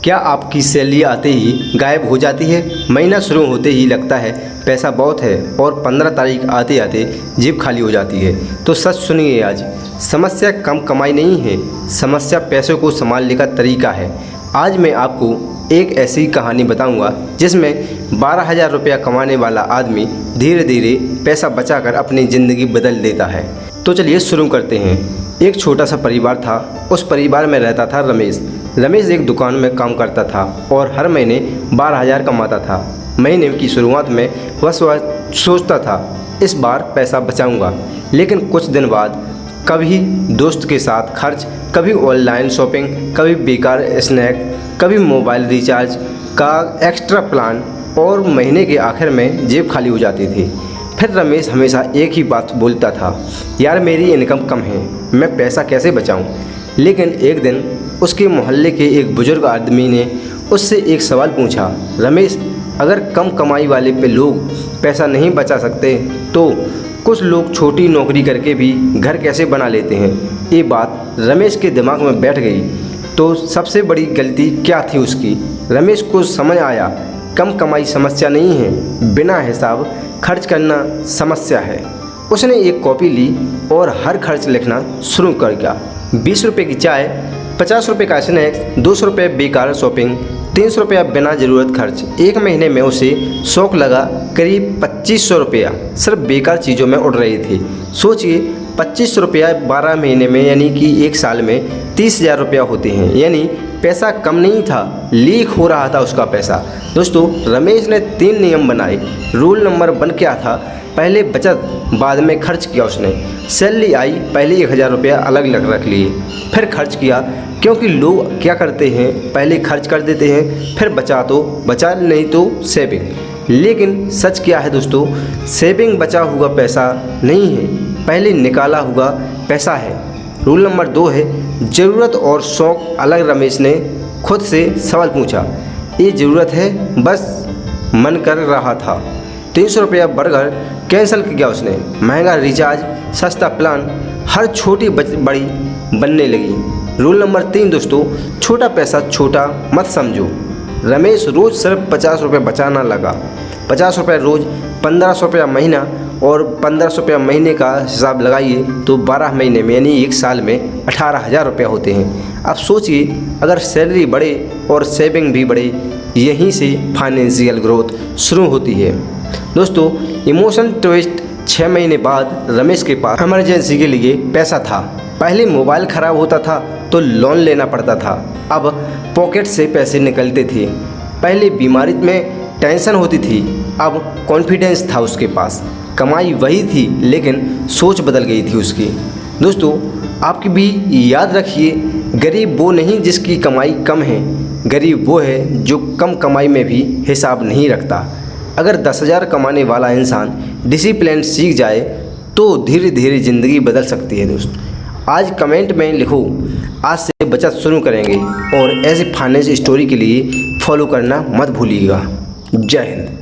क्या आपकी सैलरी आते ही गायब हो जाती है? महीना शुरू होते ही लगता है पैसा बहुत है और 15 तारीख आते आते जेब खाली हो जाती है। तो सच सुनिए, आज समस्या कम कमाई नहीं है, समस्या पैसों को संभालने का तरीका है। आज मैं आपको एक ऐसी कहानी बताऊंगा जिसमें 12,000 रुपया कमाने वाला आदमी धीरे धीरे पैसा बचाकर अपनी ज़िंदगी बदल देता है। तो चलिए शुरू करते हैं। एक छोटा सा परिवार था। उस परिवार में रहता था रमेश। रमेश एक दुकान में काम करता था और हर महीने 12,000 कमाता था। महीने की शुरुआत में वह सोचता था इस बार पैसा बचाऊंगा, लेकिन कुछ दिन बाद कभी दोस्त के साथ खर्च, कभी ऑनलाइन शॉपिंग, कभी बेकार स्नैक, कभी मोबाइल रिचार्ज का एक्स्ट्रा प्लान और महीने के आखिर में जेब खाली हो जाती थी। फिर रमेश हमेशा एक ही बात बोलता था, यार मेरी इनकम कम है, मैं पैसा कैसे बचाऊं? लेकिन एक दिन उसके मोहल्ले के एक बुजुर्ग आदमी ने उससे एक सवाल पूछा, रमेश, अगर कम कमाई वाले पे लोग पैसा नहीं बचा सकते तो कुछ लोग छोटी नौकरी करके भी घर कैसे बना लेते हैं? ये बात रमेश के दिमाग में बैठ गई। तो सबसे बड़ी गलती क्या थी उसकी? रमेश को समझ आया, कम कमाई समस्या नहीं है, बिना हिसाब खर्च करना समस्या है। उसने एक कॉपी ली और हर खर्च लिखना शुरू कर दिया। 20 रुपये की चाय, 50 रुपये का स्नैक्स, 200 रुपये बेकार शॉपिंग, 300 रुपया बिना ज़रूरत खर्च। एक महीने में उसे शौक लगा करीब 2500 रुपया सिर्फ बेकार चीज़ों में उड़ रही थी। सोचिए, 2500 रुपया 12 महीने में, यानी कि एक साल में 30,000 रुपया होते हैं। यानी पैसा कम नहीं था, लीक हो रहा था उसका पैसा। दोस्तों, रमेश ने 3 नियम बनाए। रूल नंबर 1 क्या था? पहले बचत, बाद में खर्च किया उसने। सैलरी आई, पहले 1,000 रुपया अलग रख लिए, फिर खर्च किया, क्योंकि लोग क्या करते हैं, पहले खर्च कर देते हैं, फिर बचा नहीं तो सेविंग। लेकिन सच क्या है दोस्तों? सेविंग बचा हुआ पैसा नहीं है, पहले निकाला हुआ पैसा है। रूल नंबर 2 है ज़रूरत और शौक़ अलग। रमेश ने खुद से सवाल पूछा, ये ज़रूरत है, बस मन कर रहा था। 300 रुपया बर्गर कैंसिल किया उसने। महंगा रिचार्ज, सस्ता प्लान, हर छोटी बड़ी बनने लगी। रूल नंबर 3 दोस्तों, छोटा पैसा छोटा मत समझो। रमेश रोज़ सिर्फ 50 रुपये बचाना लगा। 50 रुपये रोज़, 1500 रुपया महीना, और 1500 रुपया महीने का हिसाब लगाइए तो 12 महीने में, यानी एक साल में 18,000 रुपया होते हैं। अब सोचिए, अगर सैलरी बढ़े और सेविंग भी बढ़े, यहीं से फाइनेंशियल ग्रोथ शुरू होती है। दोस्तों, इमोशन ट्विस्ट, 6 महीने बाद रमेश के पास इमरजेंसी के लिए पैसा था। पहले मोबाइल ख़राब होता था तो लोन लेना पड़ता था, अब पॉकेट से पैसे निकलते थे। पहले बीमारी में टेंशन होती थी, अब कॉन्फिडेंस था उसके पास। कमाई वही थी लेकिन सोच बदल गई थी उसकी। दोस्तों, आपकी भी याद रखिए, गरीब वो नहीं जिसकी कमाई कम है, गरीब वो है जो कम कमाई में भी हिसाब नहीं रखता। अगर 10,000 कमाने वाला इंसान डिसिप्लिन सीख जाए तो धीरे धीरे ज़िंदगी बदल सकती है। दोस्तों, आज कमेंट में लिखो, आज से बचत शुरू करेंगे, और ऐसे फाइनेंस स्टोरी के लिए फॉलो करना मत भूलिएगा। जय हिंद।